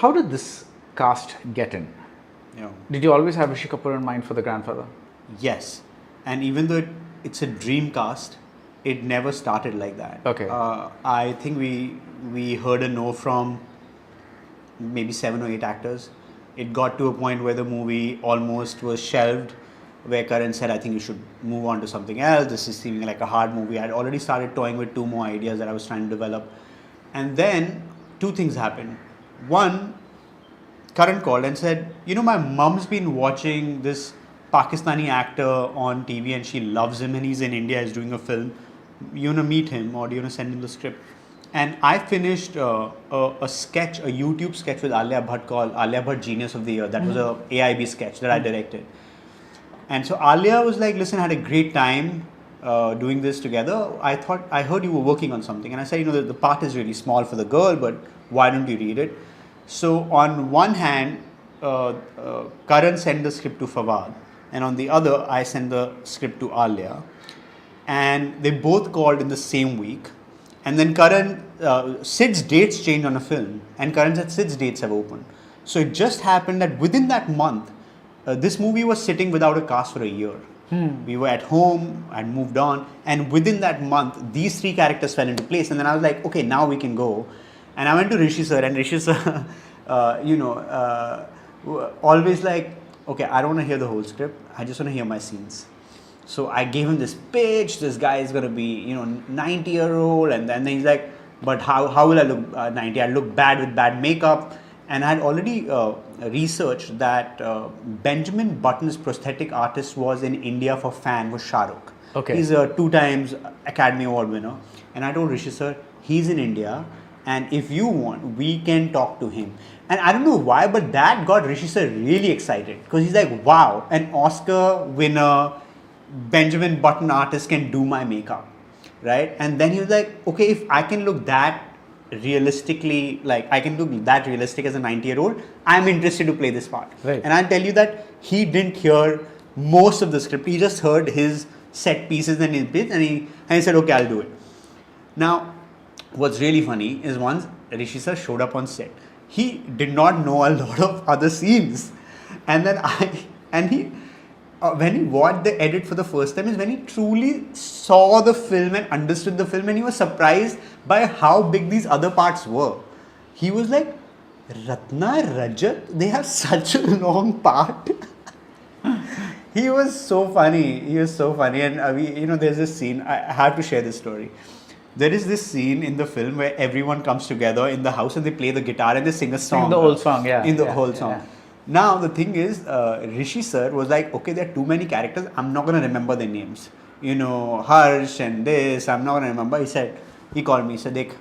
how did this cast get in? Yeah. Did you always have Rishi Kapoor in mind for the grandfather? Yes, and even though it's a dream cast, it never started like that. Okay. I think we heard a no from maybe 7 or 8 actors. It got to a point where the movie almost was shelved, where Karan said, I think you should move on to something else. This is seeming like a hard movie. I had already started toying with 2 more ideas that I was trying to develop. And then 2 things happened. One, Karan called and said, my mom's been watching this Pakistani actor on TV and she loves him and he's in India, he's doing a film. You want to meet him or do you want to send him the script? And I finished a sketch, a YouTube sketch with Alia Bhatt called Alia Bhatt Genius of the Year. That was a AIB sketch that I directed. And so Alia was like, listen, I had a great time doing this together. I heard you were working on something. And I said, the part is really small for the girl, but why don't you read it? So on one hand, Karan sent the script to Fawad. And on the other, I sent the script to Alia. And they both called in the same week. And then Karan, Sid's dates changed on a film. And Karan said Sid's dates have opened. So it just happened that within that month, this movie was sitting without a cast for a year. We were at home, I'd moved on. And within that month, these 3 characters fell into place. And then I was like, okay, now we can go. And I went to Rishi sir. And Rishi sir, always like, okay, I don't want to hear the whole script. I just want to hear my scenes. So I gave him this pitch. This guy is going to be, 90-year-old. And then he's like, but how will I look 90? I look bad with bad makeup. And I had already researched that Benjamin Button's prosthetic artist was in India for Fan, was Shah Rukh. Okay. He's a 2 times Academy Award winner. And I told Rishi sir, he's in India. And if you want, we can talk to him. And I don't know why, but that got Rishi sir really excited. Because he's like, wow, an Oscar winner, Benjamin Button artist can do my makeup. Right? And then he was like, okay, if I can look that realistically, like I can look that realistic as a 90-year-old, I'm interested to play this part. Right. And I'll tell you that he didn't hear most of the script. He just heard his set pieces and his bits, and he said, okay, I'll do it. Now, what's really funny is once Rishi sir showed up on set, he did not know a lot of other scenes. And then when he watched the edit for the first time is when he truly saw the film and understood the film, and he was surprised by how big these other parts were. He was like, Ratna, Rajat, they have such a long part. He was so funny. And there's this scene, I have to share this story. There is this scene in the film where everyone comes together in the house and they play the guitar and they sing a song. Sing the whole song, yeah. In the whole song. Yeah. Now, the thing is, Rishi sir was like, okay, there are too many characters. I'm not going to remember their names. Harsh and this, I'm not going to remember. He called me, he said, देख,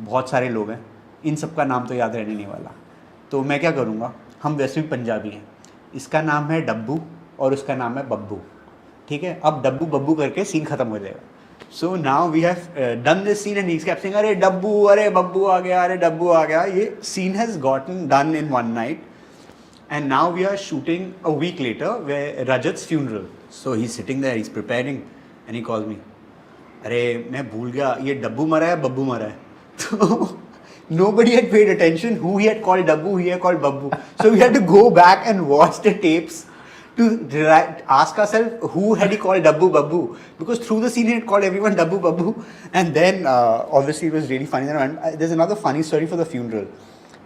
बहुत सारे लोग हैं. इन सबका नाम तो याद रहने नहीं वाला. तो मैं क्या करूँगा? हम वैसे भी पंजाबी हैं. इसका नाम है डब्बू और उसका नाम है बब्बू. ठीक है? अब डब्बू बब्बू करके सीन खत्म हो जाएगा. So now we have done this scene and he's kept saying, अरे डब्बू, अरे बब्बू आ गया, अरे डब्बू आ गया. ये scene has gotten done in one night. And now we are shooting a week later where Rajat's funeral. So he's sitting there, he's preparing, and he calls me. अरे मैं भूल गया ये डब्बू मरा है बब्बू मरा है. So nobody had paid attention who he had called Dabbu, who he had called Babbu. So we had to go back and watch the tapes to ask ourselves who had he called Dabbu Babbu, because through the scene he had called everyone Dabbu Babbu. And then obviously it was really funny. There's another funny story for the funeral,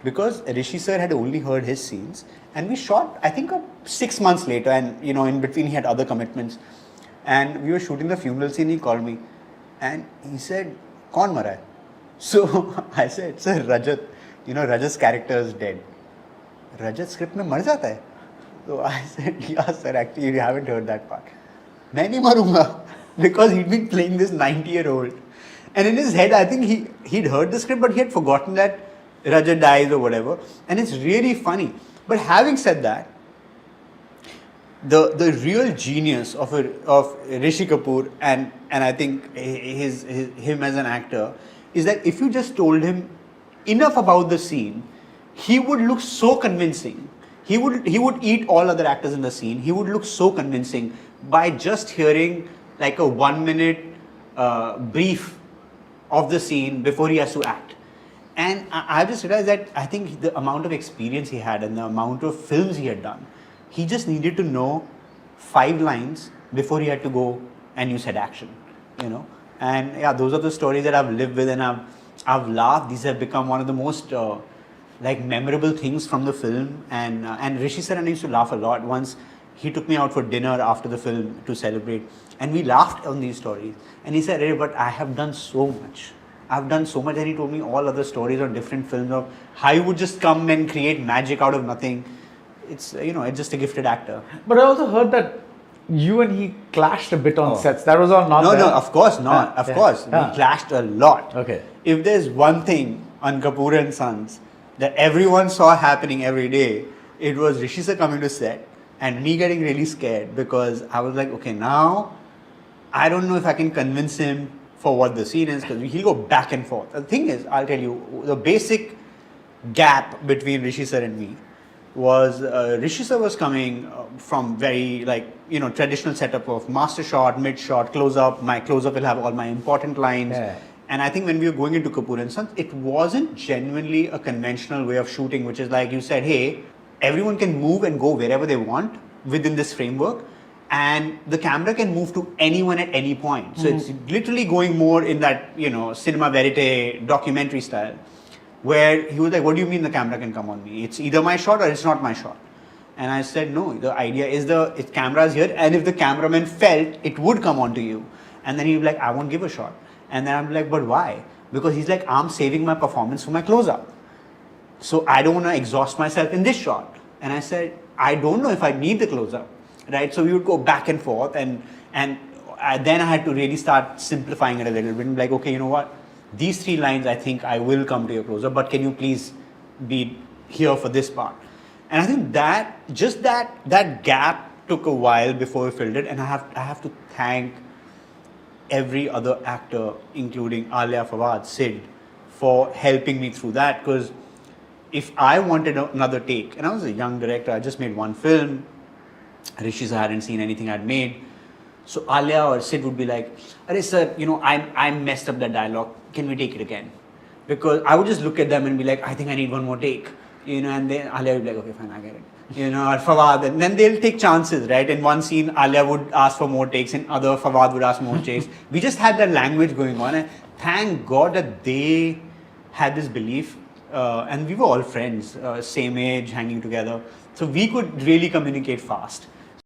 because Rishi sir had only heard his scenes, and we shot I think 6 months later, and in between he had other commitments, and we were shooting the funeral scene. He called me and he said, "Kaun mara hai?" So I said, "Sir, Rajat, Rajat's character is dead." "Rajat script mein mar jata hai?" So I said, "Yeah sir, actually you haven't heard that part." "Main nahi marunga," because he'd been playing this 90-year-old, and in his head I think he'd heard the script, but he had forgotten that Rajat dies or whatever, and it's really funny. But having said that, the real genius of Rishi Kapoor and I think him as an actor is that if you just told him enough about the scene, he would look so convincing. He would eat all other actors in the scene. He would look so convincing by just hearing like a 1-minute brief of the scene before he has to act. And I just realized that I think the amount of experience he had and the amount of films he had done, he just needed to know 5 lines before he had to go and you said action, you know. And yeah, those are the stories that I've lived with, and I've laughed. These have become one of the most like memorable things from the film. And Rishi sir and I used to laugh a lot. Once he took me out for dinner after the film to celebrate, and we laughed on these stories. And he said, "Hey, but I have done so much. I've done so much." And he told me all other stories on different films of how he would just come and create magic out of nothing. It's it's just a gifted actor. But I also heard that you and he clashed a bit on sets. That was all not No, there. no, of course not. Of course, we clashed a lot. Okay. If there's one thing on Kapoor and Sons that everyone saw happening every day, it was Rishi sir coming to set and me getting really scared, because I was like, okay, now I don't know if I can convince him for what the scene is, because he'll go back and forth. The thing is, I'll tell you, the basic gap between Rishi sir and me was Rishi sir was coming from very traditional setup of master shot, mid shot, close up. My close up will have all my important lines. Yeah. And I think when we were going into Kapoor and Sons, it wasn't genuinely a conventional way of shooting, which is like you said, hey, everyone can move and go wherever they want within this framework, and the camera can move to anyone at any point. So it's literally going more in that cinema verite documentary style, where he was like, what do you mean the camera can come on me? It's either my shot or it's not my shot. And I said, no, the idea is the camera is here, and if the cameraman felt, it would come onto you. And then he was like, I won't give a shot. And then I'm like, but why? Because he's like, I'm saving my performance for my close-up. So I don't want to exhaust myself in this shot. And I said, I don't know if I need the close-up, right? So we would go back and forth, and then I had to really start simplifying it a little bit. I'm like, okay, you know what? These 3 lines, I think I will come to your close-up, but can you please be here for this part? And I think that gap took a while before we filled it, and I have to thank every other actor, including Alia, Fawad, Sid, for helping me through that. Because if I wanted another take, and I was a young director, I just made 1 film, Rishi sir hadn't seen anything I'd made, so Alia or Sid would be like, "Arey sir, I messed up that dialogue. Can we take it again?" Because I would just look at them and be like, "I think I need 1 more take," and then Alia would be like, "Okay, fine, I get it." Or Fawad, and then they'll take chances, right? In one scene, Alia would ask for more takes, in other, Fawad would ask more takes. We just had that language going on, and thank God that they had this belief, and we were all friends, same age, hanging together, so we could really communicate fast.